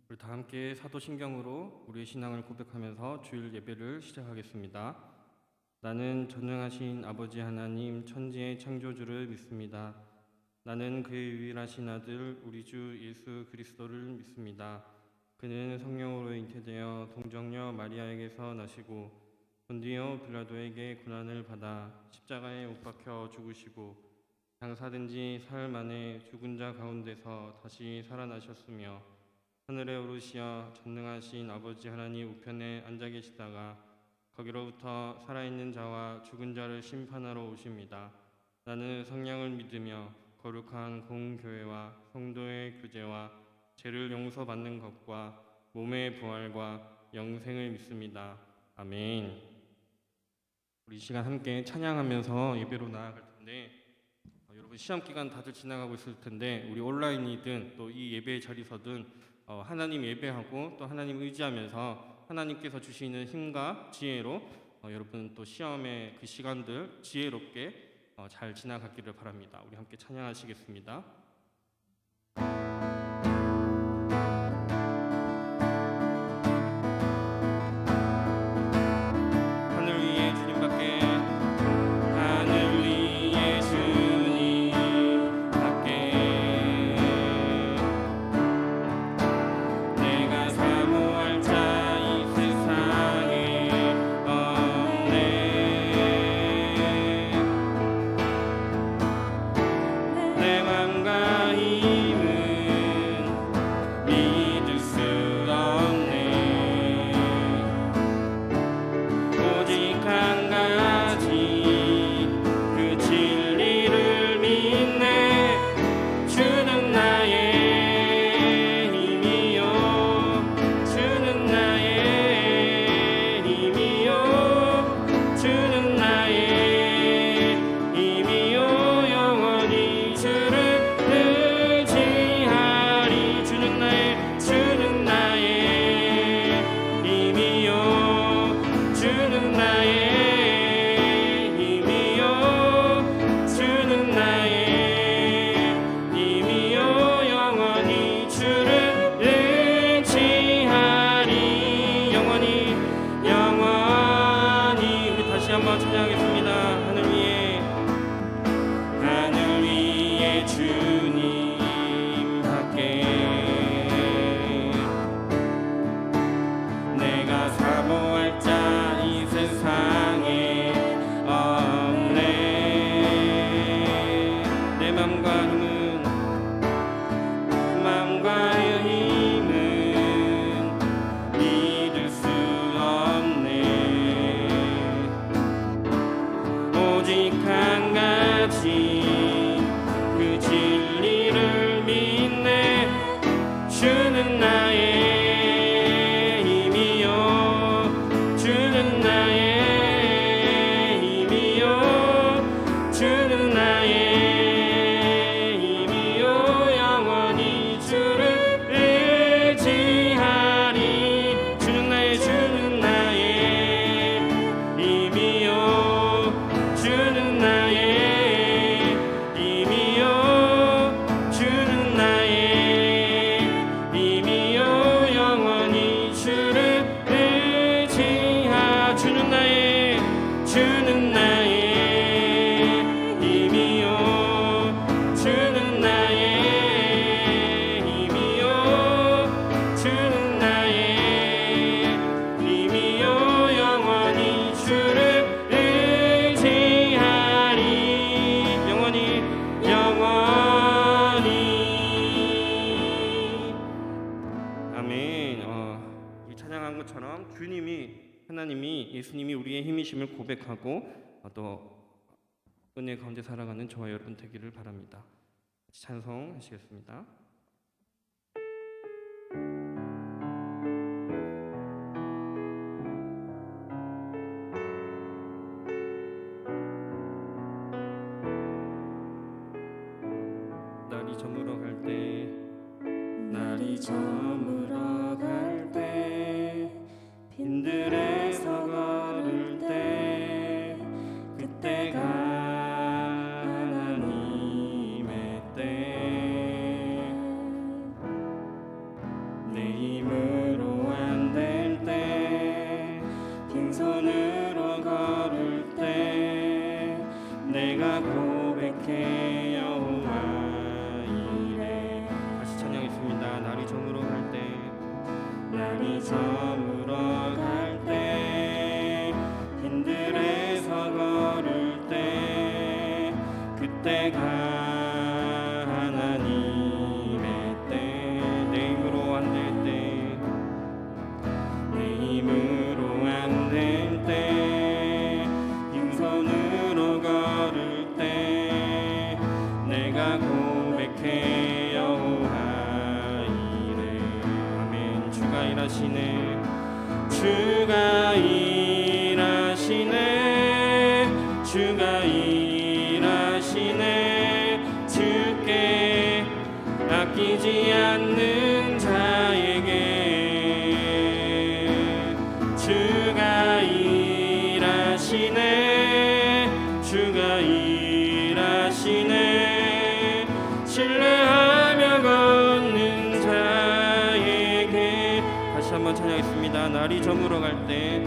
우리 다 함께 사도신경으로 우리의 신앙을 고백하면서 주일 예배를 시작하겠습니다. 나는 전능하신 아버지 하나님 천지의 창조주를 믿습니다. 나는 그의 유일하신 아들 우리 주 예수 그리스도를 믿습니다. 그는 성령으로 잉태되어 동정녀 마리아에게서 나시고 본디오 빌라도에게 고난을 받아 십자가에 못 박혀 죽으시고 장사된 지 사흘 만에 죽은 자 가운데서 다시 살아나셨으며 하늘에 오르시어 전능하신 아버지 하나님 우편에 앉아 계시다가 거기로부터 살아있는 자와 죽은 자를 심판하러 오십니다. 나는 성령을 믿으며 거룩한 공교회와 성도의 교제와 죄를 용서받는 것과 몸의 부활과 영생을 믿습니다. 아멘. 우리 이 시간 함께 찬양하면서 예배로 나아갈 텐데 여러분 시험 기간 다들 지나가고 있을 텐데 우리 온라인이든 또 이 예배 자리서든 하나님 예배하고 또 하나님 의지하면서 하나님께서 주시는 힘과 지혜로 여러분 또 시험의 그 시간들 지혜롭게 잘 지나가기를 바랍니다. 우리 함께 찬양하시겠습니다. 하늘 위에 주님밖에 하늘 위에 주님밖에 내가 사모할 자 이 세상에 없네. 내 맘과 힘은 믿을 수 없네. 오직 한 가지 그 진리를 믿네. 주는 나의 힘이요 주는 나의 힘이요 주는 나의 힘이요 영원히 주를 의지하리. 주는 나의 힘이요 주는 나의 힘이요 주는 나의 힘이요 영원히 주를 의지하리. 영원히 우리 다시 한번 찬양하겠습니다. 하늘 위에 주님밖에 내가 사모할 자 이 세상에 없네. 내 맘과 힘은 믿을 수 없네. 오직 한 가지 그 진리를 믿네. 주는 나의 힘이요 주는 나의 힘이요 주는 나의 힘이요 영원히 주를 의지하리. 주는 나의 힘이요 주는 나의 힘이요 주는 나의 힘이요 영원히 주를 의지하. 주는 나의 힘이요 주는 나의 힘이요 주는 나의 힘이요 영원히 주를 의지하리. 영원히 아멘. 이 찬양한 것처럼 하나님이 예수님이 우리의 힘이심을 고백하고 또 은혜 가운데 살아가는 저와 여러분 되기를 바랍니다. 같이 찬송하시겠습니다. 날이 저물어 갈 때 빈들에서 걸을 때 그때가 하나님의 때 내 힘 날이 저물어 갈 때, 날이 저물어 갈 때, 빈들에서 걸을 때, 그때가 하나님의 때. 내 힘으로 안 될 때, 내 힘으로 안 될 때, 빈손으로 걸을 때, 내가 고백해 여호와 이래. 아멘. 주가 일하시네, 주가 일하시네, 주가 일하시네. 주께 아끼지 않는 자에게 주가 일하시네, 주가 일하시네. 신뢰하며 걷는 자에게. 다시 한번 찬양하겠습니다. 날이 저물어 갈 때,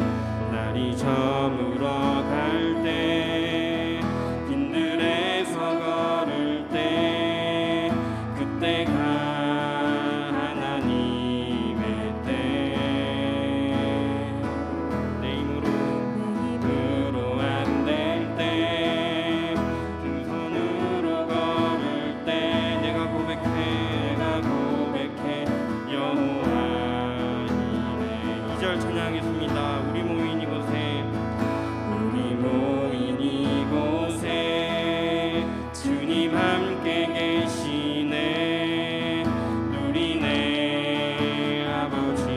날이 저물어 갈 때, 빈들에서 걸을 때, 그때가 하나님의 때. 내 힘으로 안 될 때, 빈손으로 걸을 때, 내가 고백해 여호와 이래. 2절 찬양하겠습니다. 우리 모인 이곳에 주님 함께 계시네. 누리네 아버지네.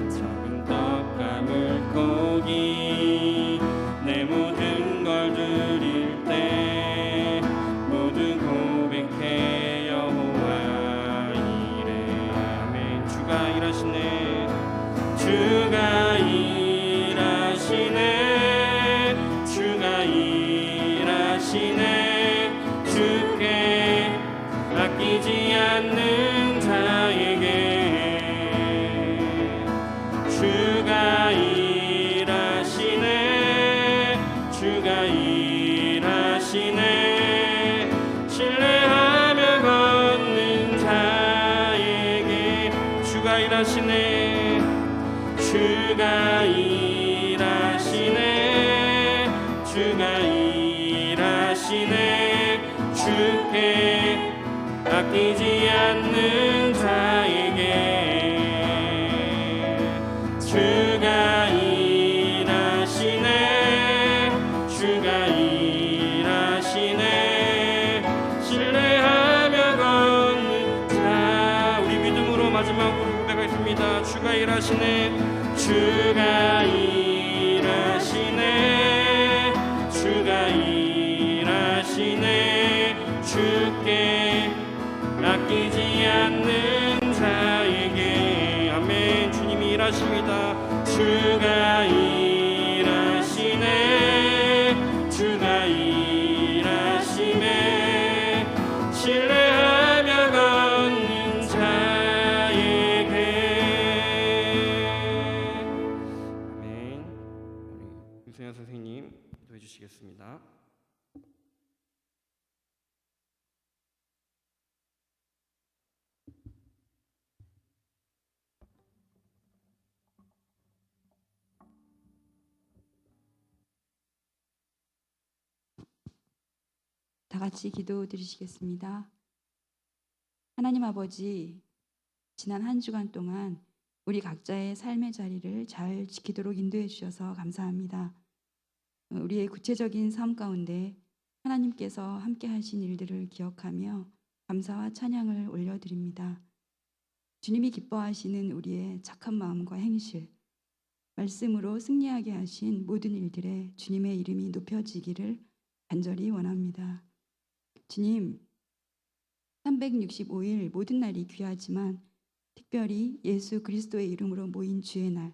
적은 떡과 물고기 내 모든 걸 드릴 때, 모두 고백해 여호와 이래. 아멘. 주가 일하시네, 주가 일하시네, 주가 일하시네. 주께 아끼지 않는 자에게 주가 일하시네, 주가 일하시네. 신뢰하며 걷는 자에게 주가 일하시네, 주가 일하시네, 주가 일하시네. 주께 아끼지 않는 자에게 주가 일하시네, 주가 일하시네. 신뢰하며 걷는 자. 우리 믿음으로 마지막으로 고백하겠습니다. 주가 일하시네, 주가 일하시네, 주가 일하시네. 주께 아끼지 않는 자에게. 아멘. 주님이 일하십니다. 주가 일하시네, 주가 일하시네. 신뢰하며 걷는 자에게. 아멘. 우리 유승현 선생님 기도해 주시겠습니다. 다 같이 기도 드리시겠습니다. 하나님 아버지, 지난 한 주간 동안 우리 각자의 삶의 자리를 잘 지키도록 인도해 주셔서 감사합니다. 우리의 구체적인 삶 가운데 하나님께서 함께 하신 일들을 기억하며 감사와 찬양을 올려드립니다. 주님이 기뻐하시는 우리의 착한 마음과 행실, 말씀으로 승리하게 하신 모든 일들에 주님의 이름이 높여지기를 간절히 원합니다. 주님, 365일 모든 날이 귀하지만 특별히 예수 그리스도의 이름으로 모인 주의 날,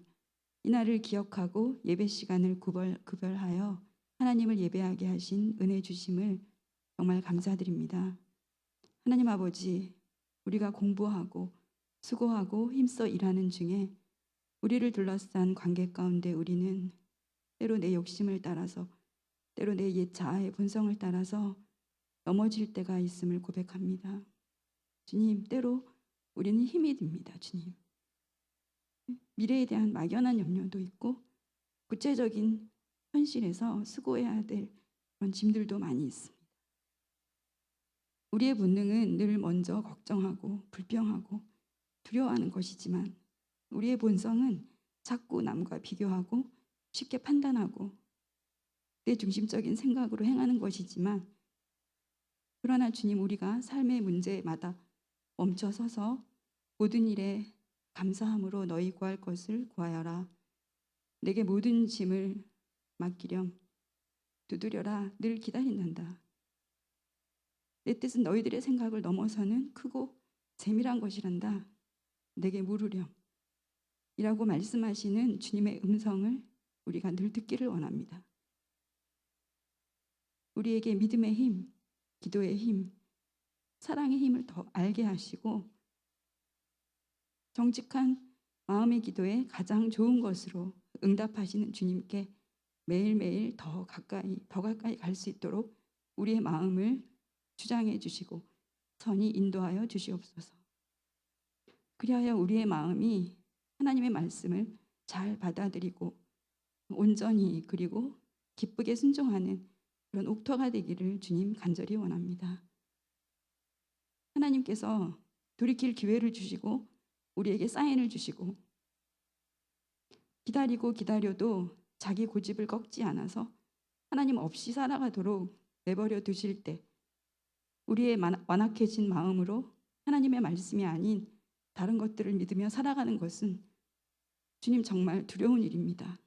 이 날을 기억하고 예배 시간을 구별하여 하나님을 예배하게 하신 은혜 주심을 정말 감사드립니다. 하나님 아버지, 우리가 공부하고 수고하고 힘써 일하는 중에 우리를 둘러싼 관계 가운데 우리는 때로 내 욕심을 따라서, 때로 내 옛 자아의 본성을 따라서 넘어질 때가 있음을 고백합니다. 주님, 때로 우리는 힘이 듭니다. 주님, 미래에 대한 막연한 염려도 있고 구체적인 현실에서 수고해야 될 그런 짐들도 많이 있습니다. 우리의 본능은 늘 먼저 걱정하고 불평하고 두려워하는 것이지만 우리의 본성은 자꾸 남과 비교하고 쉽게 판단하고 내 중심적인 생각으로 행하는 것이지만, 그러나 주님, 우리가 삶의 문제마다 멈춰서서 모든 일에 감사함으로 너희 구할 것을 구하여라. 내게 모든 짐을 맡기렴. 두드려라. 늘 기다린단다. 내 뜻은 너희들의 생각을 넘어서는 크고 세밀한 것이란다. 내게 물으렴. 이라고 말씀하시는 주님의 음성을 우리가 늘 듣기를 원합니다. 우리에게 믿음의 힘, 기도의 힘, 사랑의 힘을 더 알게 하시고 정직한 마음의 기도에 가장 좋은 것으로 응답하시는 주님께 매일매일 더 가까이 갈 수 있도록 우리의 마음을 주장해 주시고 선히 인도하여 주시옵소서. 그리하여 우리의 마음이 하나님의 말씀을 잘 받아들이고 온전히 그리고 기쁘게 순종하는 그런 옥토가 되기를 주님 간절히 원합니다. 하나님께서 돌이킬 기회를 주시고 우리에게 사인을 주시고 기다리고 기다려도 자기 고집을 꺾지 않아서 하나님 없이 살아가도록 내버려 두실 때 우리의 완악해진 마음으로 하나님의 말씀이 아닌 다른 것들을 믿으며 살아가는 것은 주님 정말 두려운 일입니다.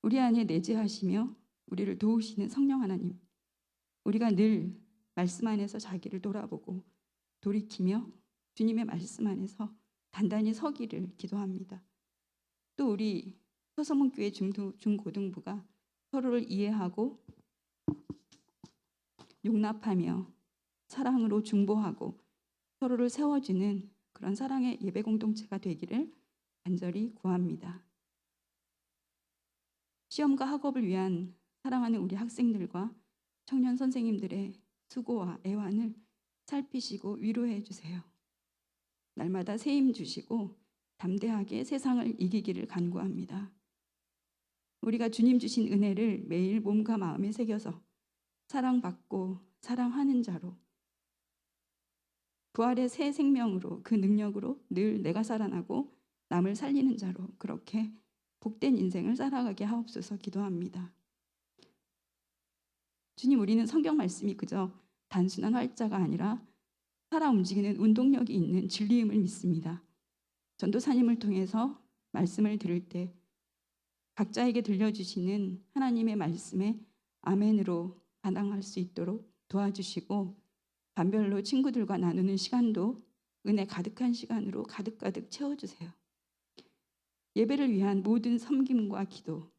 우리 안에 내재하시며 우리를 도우시는 성령 하나님, 우리가 늘 말씀 안에서 자기를 돌아보고 돌이키며 주님의 말씀 안에서 단단히 서기를 기도합니다. 또 우리 서서문교회 중고등부가 서로를 이해하고 용납하며 사랑으로 중보하고 서로를 세워주는 그런 사랑의 예배 공동체가 되기를 간절히 구합니다. 시험과 학업을 위한 사랑하는 우리 학생들과 청년 선생님들의 수고와 애환을 살피시고 위로해 주세요. 날마다 새 힘 주시고 담대하게 세상을 이기기를 간구합니다. 우리가 주님 주신 은혜를 매일 몸과 마음에 새겨서 사랑받고 사랑하는 자로, 부활의 새 생명으로 그 능력으로 늘 내가 살아나고 남을 살리는 자로 그렇게 복된 인생을 살아가게 하옵소서 기도합니다. 주님, 우리는 성경 말씀이 그저 단순한 활자가 아니라 살아 움직이는 운동력이 있는 진리임을 믿습니다. 전도사님을 통해서 말씀을 들을 때 각자에게 들려주시는 하나님의 말씀에 아멘으로 반응할 수 있도록 도와주시고 반별로 친구들과 나누는 시간도 은혜 가득한 시간으로 가득가득 채워주세요. 예배를 위한 모든 섬김과 기도,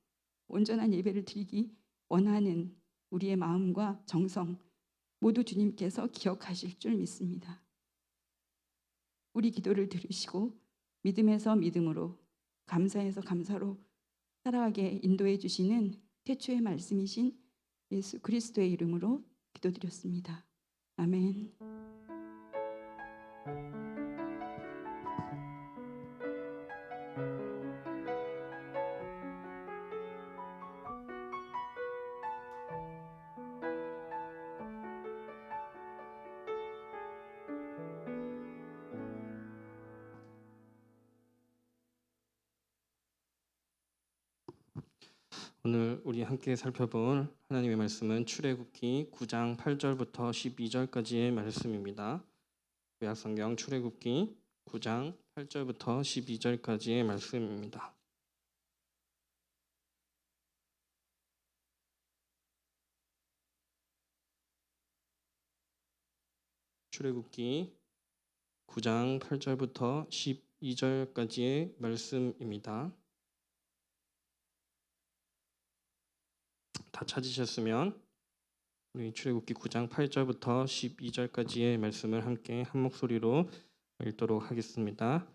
온전한 예배를 드리기 원하는 우리의 마음과 정성 모두 주님께서 기억하실 줄 믿습니다. 우리 기도를 들으시고 믿음에서 믿음으로, 감사에서 감사로 살아가게 인도해 주시는 태초의 말씀이신 예수 그리스도의 이름으로 기도드렸습니다. 아멘. 오늘 우리 함께 살펴볼 하나님의 말씀은 출애굽기 9장 8절부터 12절까지의 말씀입니다. 구약성경 출애굽기 9장 8절부터 12절까지의 말씀입니다. 출애굽기 9장 8절부터 12절까지의 말씀입니다. 다 찾으셨으면 우리 출애굽기 9장 8절부터 12절까지의 말씀을 함께 한 목소리로 읽도록 하겠습니다.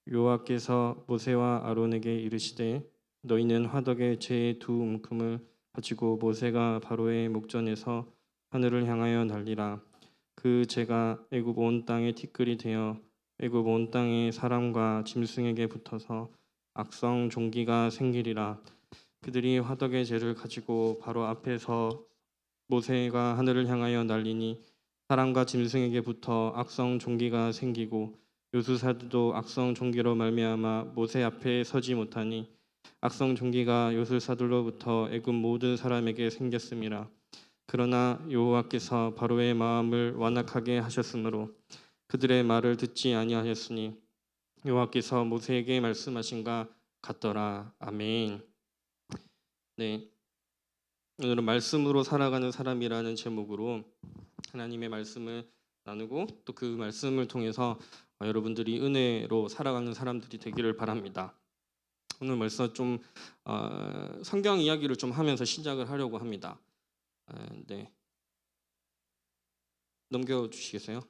여호와께서 모세와 아론에게 이르시되 너희는 화덕에 제 두 움큼을 가지고 모세가 바로의 목전에서 하늘을 향하여 날리라. 그 재가 애굽 온 땅에 티끌이 되어 애굽 온 땅의 사람과 짐승에게 붙어서 악성 종기가 생기리라. 그들이 화덕의 재를 가지고 바로 앞에서 모세가 하늘을 향하여 날리니 사람과 짐승에게 붙어 악성 종기가 생기고 요술사들도 악성 종기로 말미암아 모세 앞에 서지 못하니 악성 종기가 요술사들로부터 애굽 모든 사람에게 생겼음이라. 그러나 여호와께서 바로의 마음을 완악하게 하셨으므로 그들의 말을 듣지 아니하였으니 여호와께서 모세에게 말씀하신가 같더라. 아멘. 네, 오늘은 말씀으로 살아가는 사람이라는 제목으로 하나님의 말씀을 나누고 또 그 말씀을 통해서 여러분들이 은혜로 살아가는 사람들이 되기를 바랍니다. 오늘 벌써 좀 성경 이야기를 좀 하면서 시작을 하려고 합니다. 네, 넘겨주시겠어요?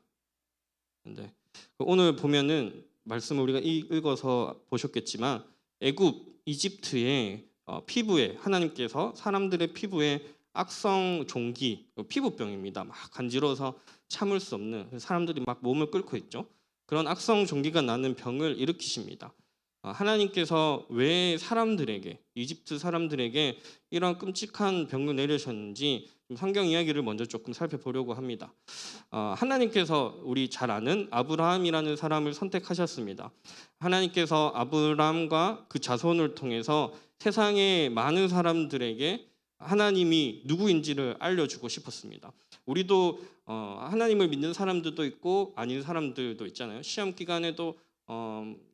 네, 오늘 보면은 말씀을 우리가 읽어서 보셨겠지만 애굽, 이집트의 피부에 하나님께서 사람들의 피부에 악성 종기, 피부병입니다. 막 간지러워서 참을 수 없는 사람들이 막 몸을 끓고 있죠. 그런 악성 종기가 나는 병을 일으키십니다. 하나님께서 왜 사람들에게 이집트 사람들에게 이런 끔찍한 병을 내리셨는지 성경 이야기를 먼저 조금 살펴보려고 합니다. 하나님께서 우리 잘 아는 아브라함이라는 사람을 선택하셨습니다. 하나님께서 아브라함과 그 자손을 통해서 세상의 많은 사람들에게 하나님이 누구인지를 알려주고 싶었습니다. 우리도 하나님을 믿는 사람들도 있고 아닌 사람들도 있잖아요. 시험 기간에도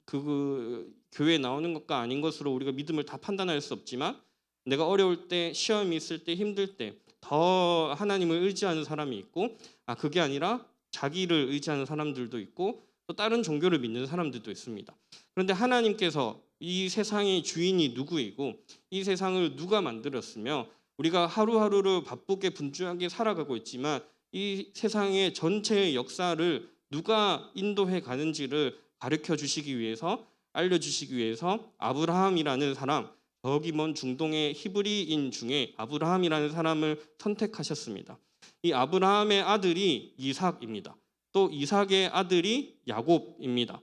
그 교회에 나오는 것과 아닌 것으로 우리가 믿음을 다 판단할 수 없지만 내가 어려울 때, 시험이 있을 때, 힘들 때 더 하나님을 의지하는 사람이 있고 그게 아니라 자기를 의지하는 사람들도 있고 또 다른 종교를 믿는 사람들도 있습니다. 그런데 하나님께서 이 세상의 주인이 누구이고 이 세상을 누가 만들었으며 우리가 하루하루를 바쁘게 분주하게 살아가고 있지만 이 세상의 전체의 역사를 누가 인도해 가는지를 가르쳐 주시기 위해서 알려주시기 위해서 아브라함이라는 사람, 저기 먼 중동의 히브리인 중에 아브라함이라는 사람을 선택하셨습니다. 이 아브라함의 아들이 이삭입니다. 또 이삭의 아들이 야곱입니다.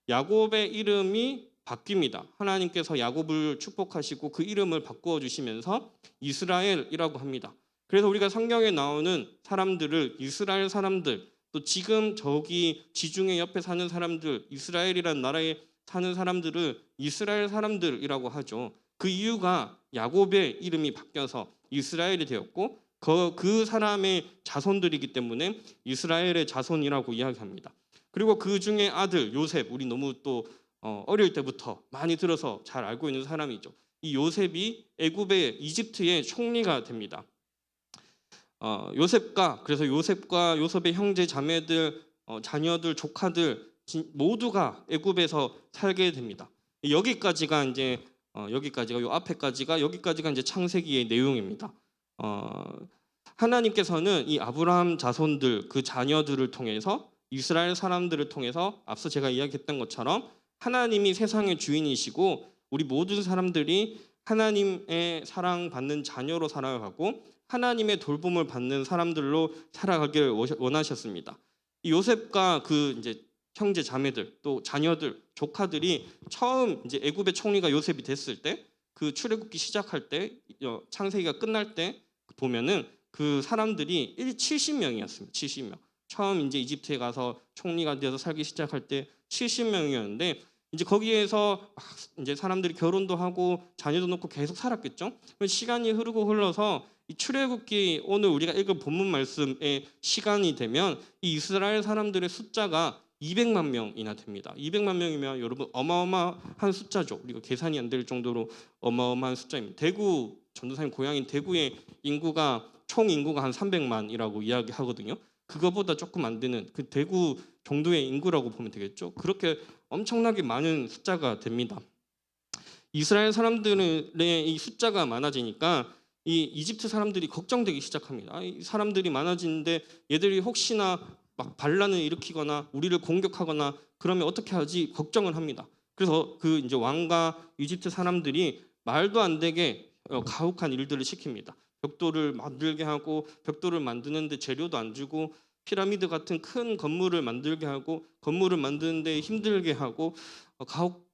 야곱의 이름이 바뀝니다. 하나님께서 야곱을 축복하시고 그 이름을 바꾸어 주시면서 이스라엘이라고 합니다. 그래서 우리가 성경에 나오는 사람들을 이스라엘 사람들, 또 지금 저기 지중해 옆에 사는 사람들, 이스라엘이라는 나라에 사는 사람들을 이스라엘 사람들이라고 하죠. 그 이유가 야곱의 이름이 바뀌어서 이스라엘이 되었고 그 사람의 자손들이기 때문에 이스라엘의 자손이라고 이야기합니다. 그리고 그 중에 아들 요셉, 우리 너무 또 어릴 때부터 많이 들어서 잘 알고 있는 사람이죠. 이 요셉이 애굽의 이집트의 총리가 됩니다. 그래서 요셉과 요셉의 형제 자매들, 자녀들, 조카들 모두가 애굽에서 살게 됩니다. 여기까지가 이제 요 앞에까지가 여기까지가 이제 창세기의 내용입니다. 하나님께서는 이 아브라함 자손들 그 자녀들을 통해서 이스라엘 사람들을 통해서 앞서 제가 이야기했던 것처럼 하나님이 세상의 주인이시고 우리 모든 사람들이 하나님의 사랑받는 자녀로 살아가고 하나님의 돌봄을 받는 사람들로 살아가기를 원하셨습니다. 이 요셉과 그 이제 형제 자매들 또 자녀들 조카들이 처음 이제 애굽의 총리가 요셉이 됐을 때 그 출애굽기 시작할 때 창세기가 끝날 때 보면은 그 사람들이 70명이었습니다. 70명. 처음 이제 이집트에 가서 총리가 되어서 살기 시작할 때 70명이었는데 이제 거기에서 이제 사람들이 결혼도 하고 자녀도 놓고 계속 살았겠죠. 시간이 흐르고 흘러서 이 출애굽기 오늘 우리가 읽은 본문 말씀의 시간이 되면 이 이스라엘 사람들의 숫자가 200만 명이나 됩니다. 200만 명이면 여러분 어마어마한 숫자죠. 우리가 계산이 안 될 정도로 어마어마한 숫자입니다. 대구 전도사님 고향인 대구의 인구가 총 인구가 한 300만이라고 이야기하거든요. 그거보다 조금 안 되는 그 대구 정도의 인구라고 보면 되겠죠. 그렇게 엄청나게 많은 숫자가 됩니다. 이스라엘 사람들의 이 숫자가 많아지니까 이 이집트 사람들이 걱정되기 시작합니다. 이 사람들이 많아지는데 얘들이 혹시나 막 반란을 일으키거나 우리를 공격하거나 그러면 어떻게 하지 걱정을 합니다. 그래서 그 이제 왕과 이집트 사람들이 말도 안 되게 가혹한 일들을 시킵니다. 벽돌을 만들게 하고 벽돌을 만드는데 재료도 안 주고 피라미드 같은 큰 건물을 만들게 하고 건물을 만드는데 힘들게 하고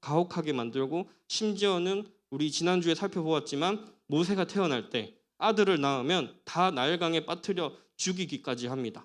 가혹하게 만들고 심지어는 우리 지난주에 살펴보았지만 모세가 태어날 때 아들을 낳으면 다 나일강에 빠뜨려 죽이기까지 합니다.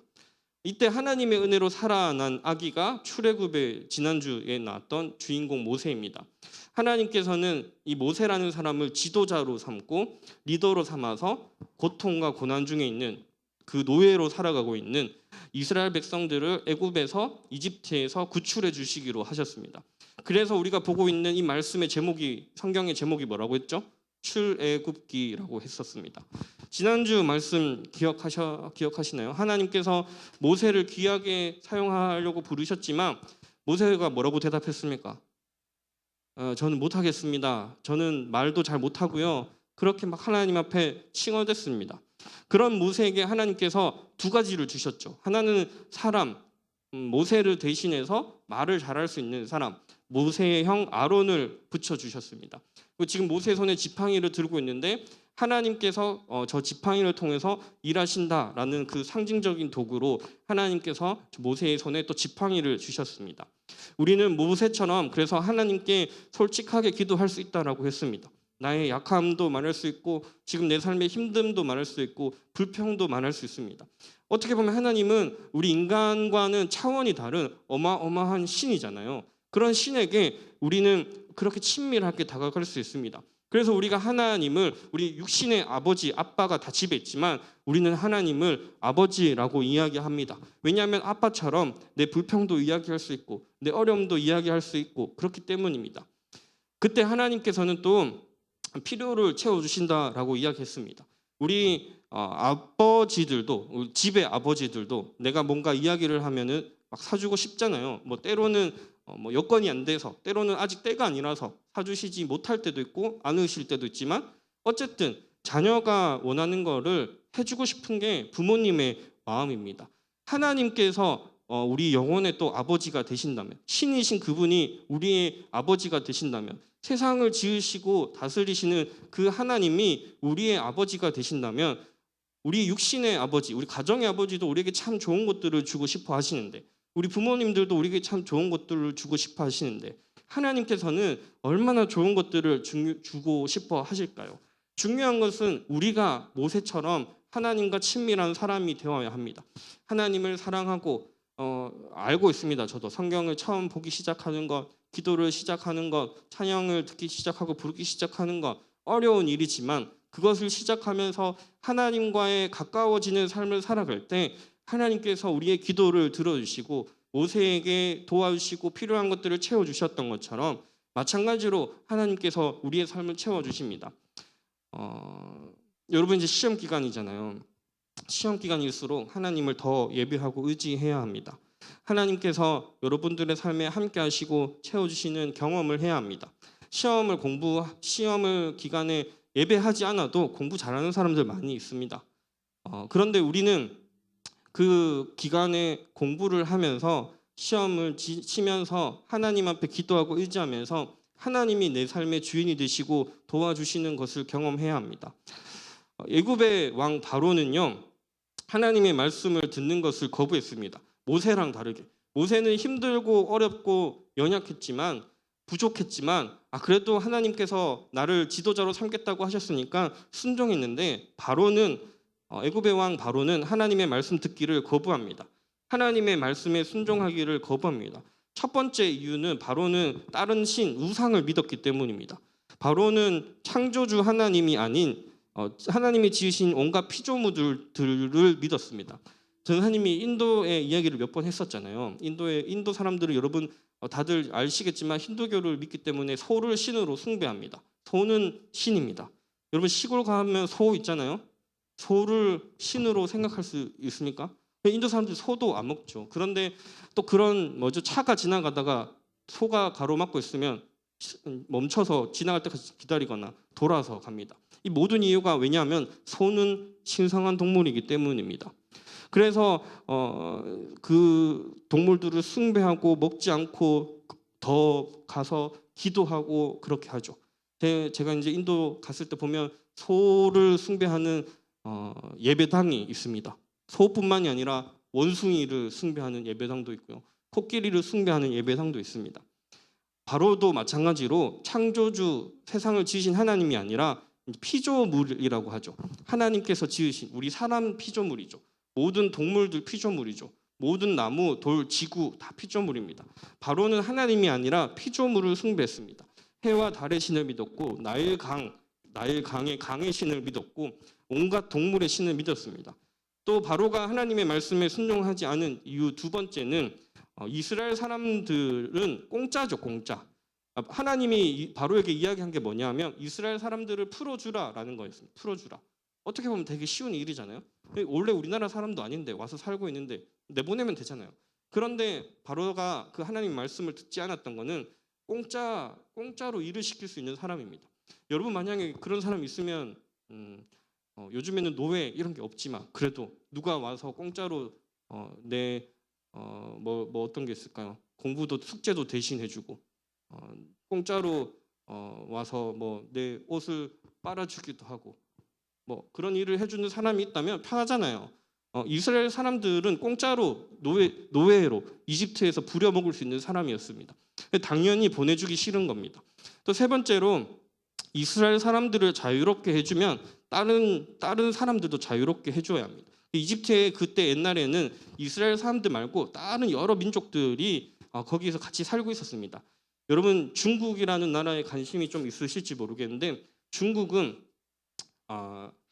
이때 하나님의 은혜로 살아난 아기가 출애굽의 지난주에 나왔던 주인공 모세입니다. 하나님께서는 이 모세라는 사람을 지도자로 삼고 리더로 삼아서 고통과 고난 중에 있는 그 노예로 살아가고 있는 이스라엘 백성들을 애굽에서 이집트에서 구출해 주시기로 하셨습니다. 그래서 우리가 보고 있는 이 말씀의 제목이 성경의 제목이 뭐라고 했죠? 출애굽기라고 했었습니다. 지난주 말씀 기억하시나요? 하나님께서 모세를 귀하게 사용하려고 부르셨지만 모세가 뭐라고 대답했습니까? 저는 못하겠습니다. 저는 말도 잘 못하고요. 그렇게 막 하나님 앞에 칭얼댔습니다. 그런 모세에게 하나님께서 두 가지를 주셨죠. 하나는 사람, 모세를 대신해서 말을 잘할 수 있는 사람, 모세의 형 아론을 붙여주셨습니다. 지금 모세의 손에 지팡이를 들고 있는데 하나님께서 저 지팡이를 통해서 일하신다라는 그 상징적인 도구로 하나님께서 모세의 손에 또 지팡이를 주셨습니다. 우리는 모세처럼 그래서 하나님께 솔직하게 기도할 수 있다라고 했습니다. 나의 약함도 말할 수 있고 지금 내 삶의 힘듦도 말할 수 있고 불평도 말할 수 있습니다. 어떻게 보면 하나님은 우리 인간과는 차원이 다른 어마어마한 신이잖아요. 그런 신에게 우리는 그렇게 친밀하게 다가갈 수 있습니다. 그래서 우리가 하나님을 우리 육신의 아버지, 아빠가 다 집에 있지만 우리는 하나님을 아버지라고 이야기합니다. 왜냐하면 아빠처럼 내 불평도 이야기할 수 있고 내 어려움도 이야기할 수 있고 그렇기 때문입니다. 그때 하나님께서는 또 필요를 채워주신다라고 이야기했습니다. 우리 아버지들도 우리 집의 아버지들도 내가 뭔가 이야기를 하면은 막 사주고 싶잖아요. 뭐 때로는 뭐 여건이 안 돼서 때로는 아직 때가 아니라서 사주시지 못할 때도 있고 않으실 때도 있지만 어쨌든 자녀가 원하는 거를 해주고 싶은 게 부모님의 마음입니다. 하나님께서 우리 영혼의 또 아버지가 되신다면 신이신 그분이 우리의 아버지가 되신다면 세상을 지으시고 다스리시는 그 하나님이 우리의 아버지가 되신다면 우리 육신의 아버지, 우리 가정의 아버지도 우리에게 참 좋은 것들을 주고 싶어 하시는데 우리 부모님들도 우리에게 참 좋은 것들을 주고 싶어 하시는데 하나님께서는 얼마나 좋은 것들을 주고 싶어 하실까요? 중요한 것은 우리가 모세처럼 하나님과 친밀한 사람이 되어야 합니다. 하나님을 사랑하고 알고 있습니다. 저도 성경을 처음 보기 시작하는 것, 기도를 시작하는 것, 찬양을 듣기 시작하고 부르기 시작하는 것 어려운 일이지만 그것을 시작하면서 하나님과의 가까워지는 삶을 살아갈 때 하나님께서 우리의 기도를 들어주시고 모세에게 도와주시고 필요한 것들을 채워주셨던 것처럼 마찬가지로 하나님께서 우리의 삶을 채워주십니다. 여러분 이제 시험 기간이잖아요. 시험 기간일수록 하나님을 더 예배하고 의지해야 합니다. 하나님께서 여러분들의 삶에 함께 하시고 채워주시는 경험을 해야 합니다. 시험을 기간에 예배하지 않아도 공부 잘하는 사람들 많이 있습니다. 그런데 우리는 그 기간에 공부를 하면서 시험을 치면서 하나님 앞에 기도하고 의지하면서 하나님이 내 삶의 주인이 되시고 도와주시는 것을 경험해야 합니다. 애굽의 왕 바로는요 하나님의 말씀을 듣는 것을 거부했습니다. 모세랑 다르게 모세는 힘들고 어렵고 연약했지만 부족했지만 그래도 하나님께서 나를 지도자로 삼겠다고 하셨으니까 순종했는데 애굽의 왕 바로는 하나님의 말씀 듣기를 거부합니다. 하나님의 말씀에 순종하기를 거부합니다. 첫 번째 이유는 바로는 다른 신, 우상을 믿었기 때문입니다. 바로는 창조주 하나님이 아닌 하나님이 지으신 온갖 피조물들을 믿었습니다. 저는 하나님이 인도의 이야기를 몇 번 했었잖아요. 인도 사람들은 여러분 다들 아시겠지만 힌두교를 믿기 때문에 소를 신으로 숭배합니다. 소는 신입니다. 여러분 시골 가면 소 있잖아요. 소를 신으로 생각할 수 있습니까? 인도 사람들 소도 안 먹죠. 그런데 또 그런 차가 지나가다가 소가 가로막고 있으면 멈춰서 지나갈 때까지 기다리거나 돌아서 갑니다. 이 모든 이유가 왜냐하면 소는 신성한 동물이기 때문입니다. 그래서 그 동물들을 숭배하고 먹지 않고 더 가서 기도하고 그렇게 하죠. 제가 이제 인도 갔을 때 보면 소를 숭배하는 예배당이 있습니다. 소뿐만이 아니라 원숭이를 숭배하는 예배당도 있고요. 코끼리를 숭배하는 예배당도 있습니다. 바로도 마찬가지로 창조주 세상을 지으신 하나님이 아니라 피조물이라고 하죠. 하나님께서 지으신 우리 사람 피조물이죠. 모든 동물들 피조물이죠. 모든 나무, 돌, 지구 다 피조물입니다. 바로는 하나님이 아니라 피조물을 숭배했습니다. 해와 달의 신을 믿었고 나일강의 강의 신을 믿었고 온갖 동물의 신을 믿었습니다. 또 바로가 하나님의 말씀에 순종하지 않은 이유 두 번째는 이스라엘 사람들은 공짜죠, 공짜. 하나님이 바로에게 이야기한 게 뭐냐면 이스라엘 사람들을 풀어주라라는 거였습니다. 풀어주라. 어떻게 보면 되게 쉬운 일이잖아요. 원래 우리나라 사람도 아닌데 와서 살고 있는데 내보내면 되잖아요. 그런데 바로가 그 하나님 말씀을 듣지 않았던 거는 공짜로 일을 시킬 수 있는 사람입니다. 여러분 만약에 그런 사람 있으면 요즘에는 노예 이런 게 없지만 그래도 누가 와서 공짜로 뭐 어떤 게 있을까요? 공부도 숙제도 대신 해주고 공짜로 와서 뭐 내 옷을 빨아주기도 하고 뭐 그런 일을 해주는 사람이 있다면 편하잖아요. 이스라엘 사람들은 공짜로 노예로 이집트에서 부려먹을 수 있는 사람이었습니다. 당연히 보내주기 싫은 겁니다. 또 세 번째로 이스라엘 사람들을 자유롭게 해주면 다른 사람들도 자유롭게 해줘야 합니다. 이집트에 그때 옛날에는 이스라엘 사람들 말고 다른 여러 민족들이 거기서 같이 살고 있었습니다. 여러분 중국이라는 나라에 관심이 좀 있으실지 모르겠는데 중국은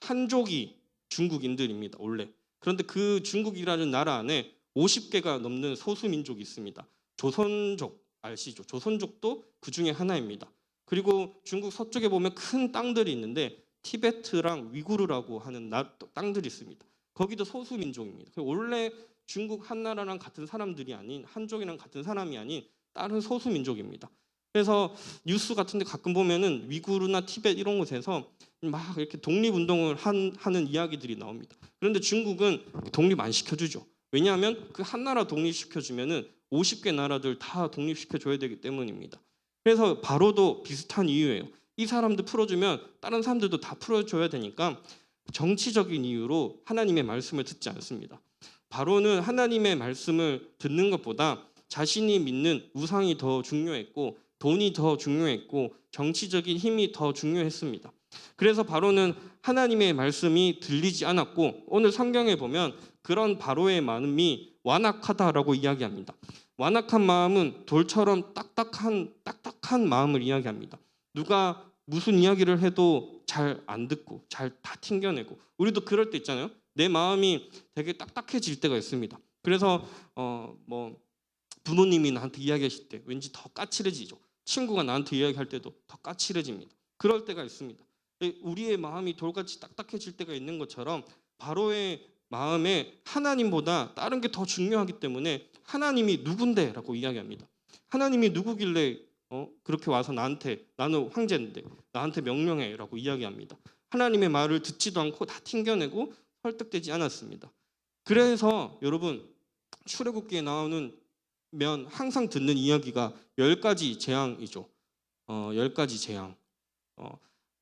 한족이 중국인들입니다. 원래. 그런데 그 중국이라는 나라 안에 50개가 넘는 소수민족이 있습니다. 조선족 아시죠? 조선족도 그 중에 하나입니다. 그리고 중국 서쪽에 보면 큰 땅들이 있는데 티베트랑 위구르라고 하는 땅들이 있습니다. 거기도 소수민족입니다. 원래 중국 한나라랑 같은 사람들이 아닌 한족이랑 같은 사람이 아닌 다른 소수민족입니다. 그래서 뉴스 같은 데 가끔 보면은 위구르나 티벳 이런 곳에서 막 이렇게 독립운동을 하는 이야기들이 나옵니다. 그런데 중국은 독립 안 시켜주죠. 왜냐하면 그 한나라 독립시켜주면은 50개 나라들 다 독립시켜줘야 되기 때문입니다. 그래서 바로도 비슷한 이유예요. 이 사람들 풀어주면 다른 사람들도 다 풀어줘야 되니까 정치적인 이유로 하나님의 말씀을 듣지 않습니다. 바로는 하나님의 말씀을 듣는 것보다 자신이 믿는 우상이 더 중요했고 돈이 더 중요했고 정치적인 힘이 더 중요했습니다. 그래서 바로는 하나님의 말씀이 들리지 않았고 오늘 성경에 보면 그런 바로의 마음이 완악하다라고 이야기합니다. 완악한 마음은 돌처럼 딱딱한 마음을 이야기합니다. 누가 무슨 이야기를 해도 잘 안 듣고 잘 다 튕겨내고 우리도 그럴 때 있잖아요. 내 마음이 되게 딱딱해질 때가 있습니다. 그래서 뭐 부모님이 나한테 이야기하실 때 왠지 더 까칠해지죠. 친구가 나한테 이야기할 때도 더 까칠해집니다. 그럴 때가 있습니다. 우리의 마음이 돌같이 딱딱해질 때가 있는 것처럼 바로의 마음에 하나님보다 다른 게 더 중요하기 때문에 하나님이 누군데? 라고 이야기합니다. 하나님이 누구길래 그렇게 와서 나는 황제인데 나한테 명령해 라고 이야기합니다. 하나님의 말을 듣지도 않고 다 튕겨내고 설득되지 않았습니다. 그래서 여러분 출애굽기에 나오는 면 항상 듣는 이야기가 10가지 재앙이죠. 10가지 재앙.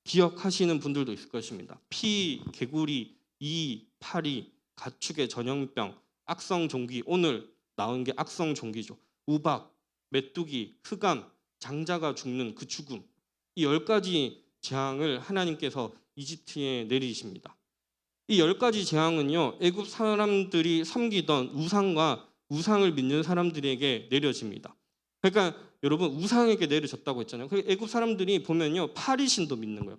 기억하시는 분들도 있을 것입니다. 피, 개구리, 이, 파리, 가축의 전염병, 악성 종기. 오늘 나온 게 악성 종기죠. 우박, 메뚜기, 흑암, 장자가 죽는 그 죽음. 이 10가지 재앙을 하나님께서 이집트에 내리십니다. 이 10가지 재앙은요. 애굽 사람들이 섬기던 우상을 믿는 사람들에게 내려집니다. 그러니까 여러분 우상에게 내려졌다고 했잖아요. 애굽 사람들이 보면요. 파리신도 믿는 거예요.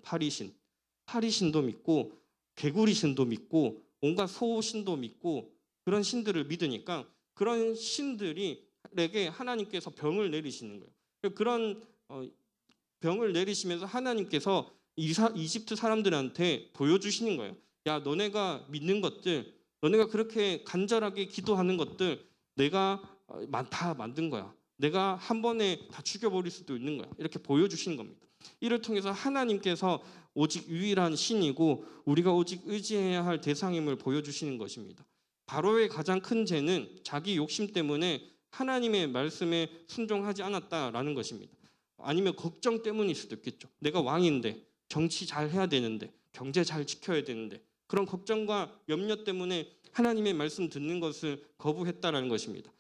파리신도 믿고 개구리신도 믿고 온갖 소신도 믿고 그런 신들을 믿으니까 그런 신들에게 하나님께서 병을 내리시는 거예요. 그런 병을 내리시면서 하나님께서 이집트 사람들한테 보여주시는 거예요. 야, 너네가 믿는 것들, 너네가 그렇게 간절하게 기도하는 것들 내가 다 만든 거야. 내가 한 번에 다 죽여버릴 수도 있는 거야. 이렇게 보여주시는 겁니다. 이를 통해서 하나님께서 오직 유일한 신이고 우리가 오직 의지해야 할 대상임을 보여주시는 것입니다. 바로의 가장 큰 죄는 자기 욕심 때문에 하나님의 말씀에 순종하지 않았다라는 것입니다. 아니면 걱정 때문일 수도 있겠죠. 내가 왕인데 정치 잘 해야 되는데 경제 잘 지켜야 되는데 그런 걱정과 염려 때문에 하나님의 말씀 듣는 것을 거부했다라는 것입니다.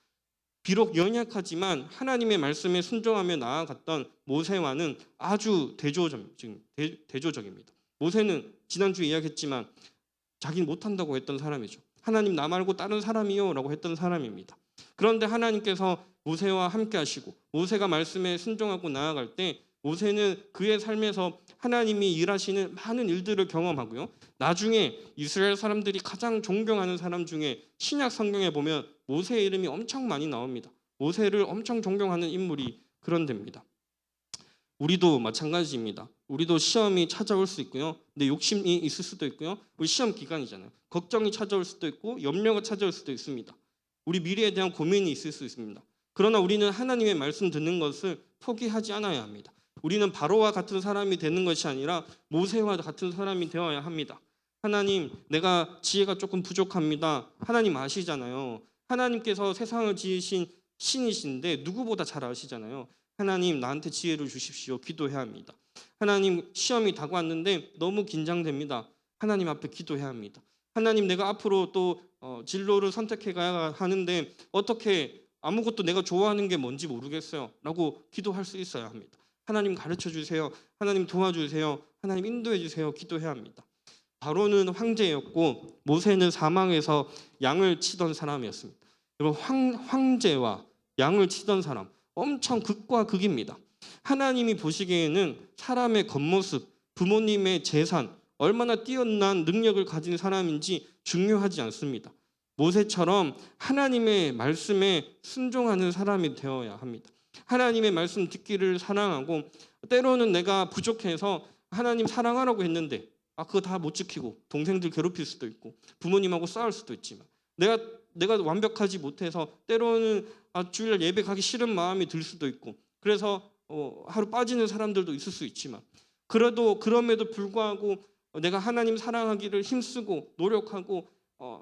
비록 연약하지만 하나님의 말씀에 순종하며 나아갔던 모세와는 아주 대조적입니다. 모세는 지난주에 이야기했지만 자기는 못한다고 했던 사람이죠. 하나님 나 말고 다른 사람이요 라고 했던 사람입니다. 그런데 하나님께서 모세와 함께 하시고 모세가 말씀에 순종하고 나아갈 때 모세는 그의 삶에서 하나님이 일하시는 많은 일들을 경험하고요. 나중에 이스라엘 사람들이 가장 존경하는 사람 중에 신약 성경에 보면 모세의 이름이 엄청 많이 나옵니다. 모세를 엄청 존경하는 인물이 그런 데입니다. 우리도 마찬가지입니다. 우리도 시험이 찾아올 수 있고요. 내 욕심이 있을 수도 있고요. 우리 시험 기간이잖아요. 걱정이 찾아올 수도 있고 염려가 찾아올 수도 있습니다. 우리 미래에 대한 고민이 있을 수 있습니다. 그러나 우리는 하나님의 말씀 듣는 것을 포기하지 않아야 합니다. 우리는 바로와 같은 사람이 되는 것이 아니라 모세와 같은 사람이 되어야 합니다. 하나님, 내가 지혜가 조금 부족합니다. 하나님 아시잖아요. 하나님께서 세상을 지으신 신이신데 누구보다 잘 아시잖아요. 하나님, 나한테 지혜를 주십시오. 기도해야 합니다. 하나님, 시험이 다가왔는데 너무 긴장됩니다. 하나님 앞에 기도해야 합니다. 하나님, 내가 앞으로 또 진로를 선택해 가야 하는데 어떻게 아무것도 내가 좋아하는 게 뭔지 모르겠어요 라고 기도할 수 있어야 합니다. 하나님 가르쳐 주세요. 하나님 도와주세요. 하나님 인도해 주세요. 기도해야 합니다. 바로는 황제였고 모세는 사망에서 양을 치던 사람이었습니다. 여러분, 황제와 양을 치던 사람, 엄청 극과 극입니다. 하나님이 보시기에는 사람의 겉모습, 부모님의 재산, 얼마나 뛰어난 능력을 가진 사람인지 중요하지 않습니다. 모세처럼 하나님의 말씀에 순종하는 사람이 되어야 합니다. 하나님의 말씀 듣기를 사랑하고, 때로는 내가 부족해서 하나님 사랑하라고 했는데 그거 다 못 지키고 동생들 괴롭힐 수도 있고 부모님하고 싸울 수도 있지만 내가 완벽하지 못해서 때로는 주일 예배 가기 싫은 마음이 들 수도 있고 그래서 하루 빠지는 사람들도 있을 수 있지만 그럼에도 불구하고 내가 하나님 사랑하기를 힘쓰고 노력하고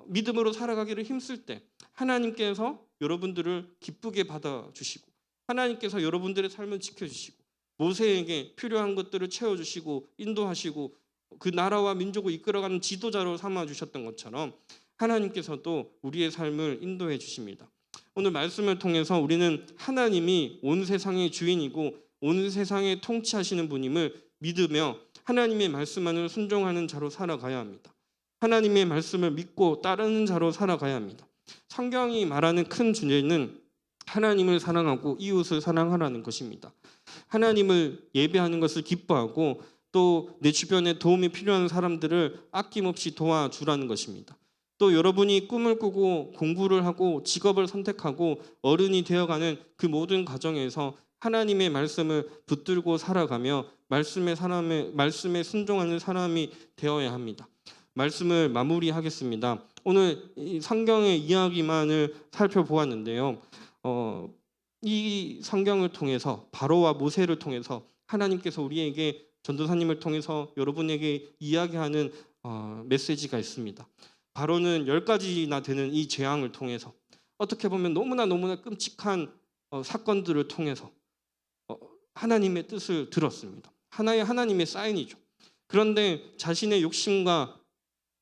믿음으로 살아가기를 힘쓸 때 하나님께서 여러분들을 기쁘게 받아주시고 하나님께서 여러분들의 삶을 지켜주시고 모세에게 필요한 것들을 채워주시고 인도하시고 그 나라와 민족을 이끌어가는 지도자로 삼아주셨던 것처럼 하나님께서도 우리의 삶을 인도해 주십니다. 오늘 말씀을 통해서 우리는 하나님이 온 세상의 주인이고 온 세상에 통치하시는 분임을 믿으며 하나님의 말씀 안을 순종하는 자로 살아가야 합니다. 하나님의 말씀을 믿고 따르는 자로 살아가야 합니다. 성경이 말하는 큰 주제는 하나님을 사랑하고 이웃을 사랑하라는 것입니다. 하나님을 예배하는 것을 기뻐하고 또 내 주변에 도움이 필요한 사람들을 아낌없이 도와주라는 것입니다. 또 여러분이 꿈을 꾸고 공부를 하고 직업을 선택하고 어른이 되어가는 그 모든 과정에서 하나님의 말씀을 붙들고 살아가며 말씀에 순종하는 사람이 되어야 합니다. 말씀을 마무리하겠습니다. 오늘 이 성경의 이야기만을 살펴보았는데요. 이 성경을 통해서 바로와 모세를 통해서 하나님께서 우리에게 전도사님을 통해서 여러분에게 이야기하는 메시지가 있습니다. 바로는 10가지나 되는 이 재앙을 통해서 어떻게 보면 너무나 끔찍한 사건들을 통해서 하나님의 뜻을 들었습니다. 하나의 하나님의 사인이죠. 그런데 자신의 욕심과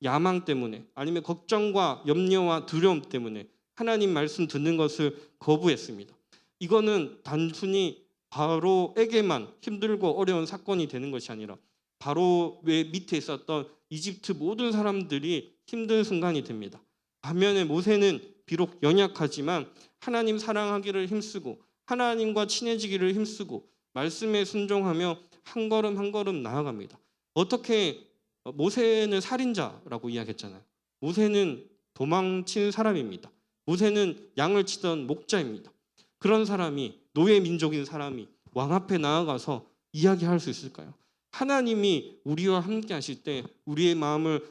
야망 때문에 아니면 걱정과 염려와 두려움 때문에 하나님 말씀 듣는 것을 거부했습니다. 이거는 단순히 바로에게만 힘들고 어려운 사건이 되는 것이 아니라 바로의 밑에 있었던 이집트 모든 사람들이 힘든 순간이 됩니다. 반면에 모세는 비록 연약하지만 하나님 사랑하기를 힘쓰고 하나님과 친해지기를 힘쓰고 말씀에 순종하며 한 걸음 한 걸음 나아갑니다. 어떻게 모세는 살인자라고 이야기했잖아요. 모세는 도망친 사람입니다. 모세는 양을 치던 목자입니다. 그런 사람이 노예 민족인 사람이 왕 앞에 나아가서 이야기할 수 있을까요? 하나님이 우리와 함께 하실 때 우리의 마음을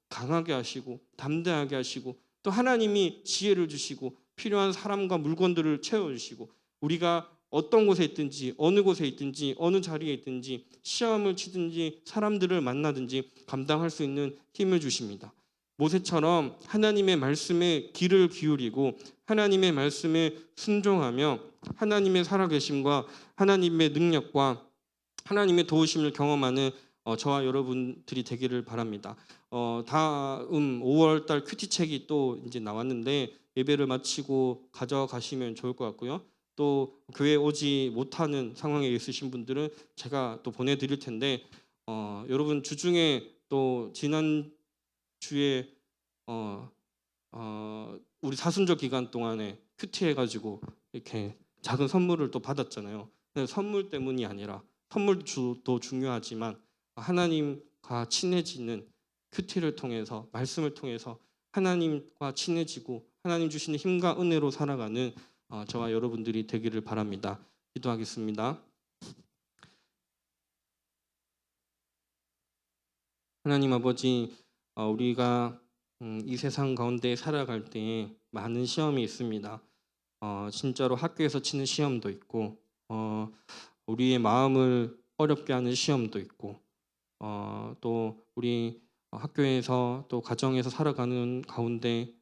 강하게 하시고 담대하게 하시고 또 하나님이 지혜를 주시고 필요한 사람과 물건들을 채워주시고 우리가 어떤 곳에 있든지 어느 곳에 있든지 어느 자리에 있든지 시험을 치든지 사람들을 만나든지 감당할 수 있는 힘을 주십니다. 모세처럼 하나님의 말씀에 귀를 기울이고 하나님의 말씀에 순종하며 하나님의 살아계심과 하나님의 능력과 하나님의 도우심을 경험하는 저와 여러분들이 되기를 바랍니다. 다음 5월달 큐티 책이 또 이제 나왔는데 예배를 마치고 가져가시면 좋을 것 같고요. 또 교회 오지 못하는 상황에 있으신 분들은 제가 또 보내드릴 텐데 여러분 주중에 또 지난 주에 어, 우리 사순절 기간 동안에 큐티 해가지고 이렇게 작은 선물을 또 받았잖아요. 근데 선물 때문이 아니라 선물도 중요하지만 하나님과 친해지는 큐티를 통해서 말씀을 통해서 하나님과 친해지고 하나님 주시는 힘과 은혜로 살아가는 저와 여러분들이 되기를 바랍니다. 기도하겠습니다. 하나님 아버지, 우리가 이 세상 가운데 살아갈 때에 많은 시험이 있습니다. 진짜로 학교에서 치는 시험도 있고, 우리의 마음을 어렵게 하는 시험도 있고, 또 우리 학교에서 또 가정에서 살아가는 가운데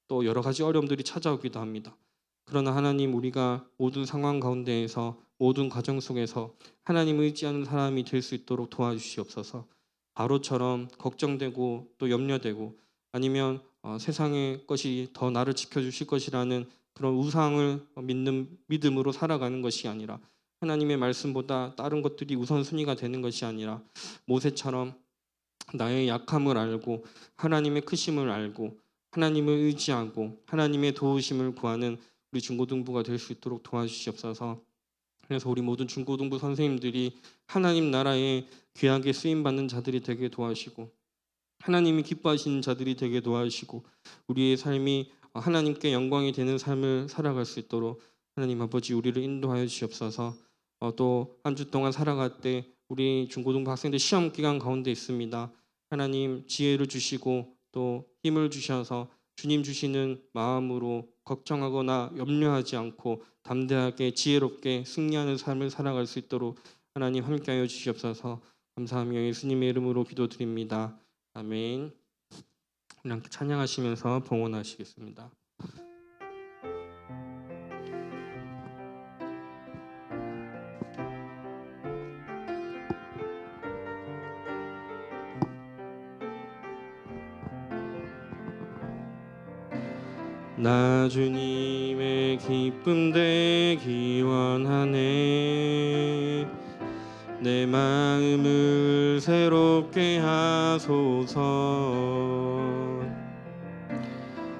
또 여러 가지 어려움들이 찾아오기도 합니다. 그러나 하나님, 우리가 모든 상황 가운데에서 모든 과정 속에서 하나님 의지하는 사람이 될 수 있도록 도와주시옵소서. 바로처럼 걱정되고 또 염려되고 아니면 세상의 것이 더 나를 지켜주실 것이라는 그런 우상을 믿는 믿음으로 살아가는 것이 아니라 하나님의 말씀보다 다른 것들이 우선순위가 되는 것이 아니라 모세처럼 나의 약함을 알고 하나님의 크심을 알고 하나님을 의지하고 하나님의 도우심을 구하는 우리 중고등부가 될 수 있도록 도와주시옵소서. 그래서 우리 모든 중고등부 선생님들이 하나님 나라에 귀하게 쓰임받는 자들이 되게 도와주시고 하나님이 기뻐하시는 자들이 되게 도와주시고 우리의 삶이 하나님께 영광이 되는 삶을 살아갈 수 있도록 하나님 아버지 우리를 인도하여 주시옵소서. 또 한 주 동안 살아갈 때 우리 중고등부 학생들 시험 기간 가운데 있습니다. 하나님 지혜를 주시고 또 힘을 주셔서 주님 주시는 마음으로 걱정하거나 염려하지 않고 담대하게 지혜롭게 승리하는 삶을 살아갈 수 있도록 하나님 함께하여 주시옵소서. 감사하며 예수님의 이름으로 기도드립니다. 아멘. 우리 함께 찬양하시면서 봉헌하시겠습니다. 나 주님의 기쁨 되기 원하네. 내 마음을 새롭게 하소서.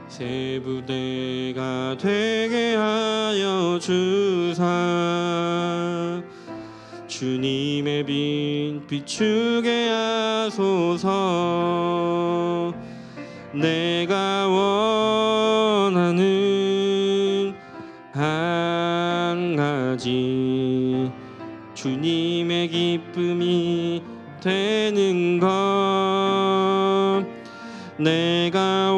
새 부대가 되게 하여 주사. 주님의 빛 비추게 하소서. 내가 원하는 한 가지 주님의 기쁨이 되는 것. 내가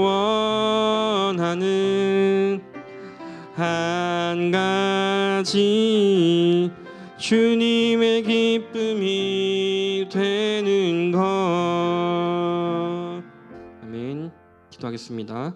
원하는 한 가지 주님의 기쁨이 되는 것. 아멘. 기도하겠습니다.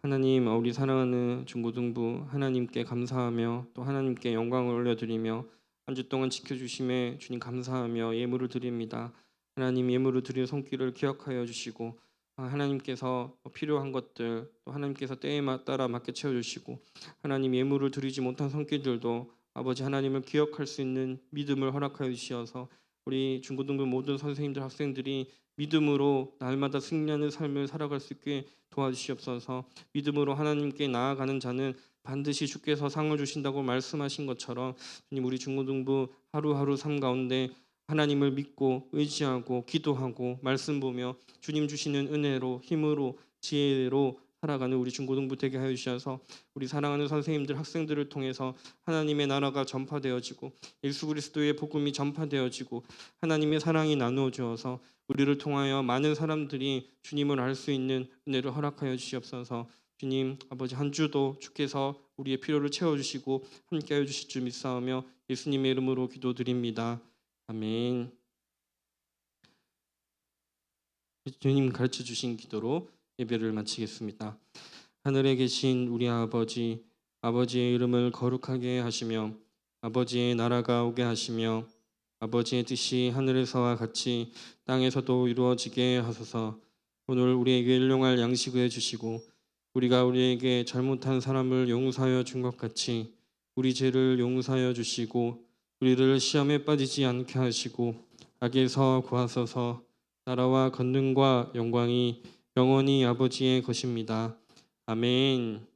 하나님, 우리 사랑하는 중고등부 하나님께 감사하며 또 하나님께 영광을 올려드리며 한 주 동안 지켜주심에 주님 감사하며 예물을 드립니다. 하나님, 예물을 드릴 손길을 기억하여 주시고 하나님께서 필요한 것들 또 하나님께서 때에 따라 맞게 채워주시고 하나님 예물을 드리지 못한 손길들도 아버지 하나님을 기억할 수 있는 믿음을 허락하여 주시어서 우리 중고등부 모든 선생님들 학생들이 믿음으로 날마다 승리하는 삶을 살아갈 수 있게 도와주시옵소서. 믿음으로 하나님께 나아가는 자는 반드시 주께서 상을 주신다고 말씀하신 것처럼 주님 우리 중고등부 하루하루 삶 가운데 하나님을 믿고 의지하고 기도하고 말씀 보며 주님 주시는 은혜로 힘으로 지혜로 살아가는 우리 중고등부 되게 하여 주셔서 우리 사랑하는 선생님들 학생들을 통해서 하나님의 나라가 전파되어지고 예수 그리스도의 복음이 전파되어지고 하나님의 사랑이 나누어 주어서 우리를 통하여 많은 사람들이 주님을 알 수 있는 은혜를 허락하여 주시옵소서. 주님 아버지 한 주도 주께서 우리의 필요를 채워주시고 함께하여 주실 줄 믿사오며 예수님의 이름으로 기도드립니다. 아멘. 주님 가르쳐 주신 기도로 예배를 마치겠습니다. 하늘에 계신 우리 아버지, 아버지의 이름을 거룩하게 하시며 아버지의 나라가 오게 하시며 아버지의 뜻이 하늘에서와 같이 땅에서도 이루어지게 하소서. 오늘 우리에게 일용할 양식을 주시고 우리가 우리에게 잘못한 사람을 용서하여 준 것 같이 우리 죄를 용서하여 주시고 우리를 시험에 빠지지 않게 하시고 악에서 구하소서. 나라와 권능과 영광이 영원히 아버지의 것입니다. 아멘.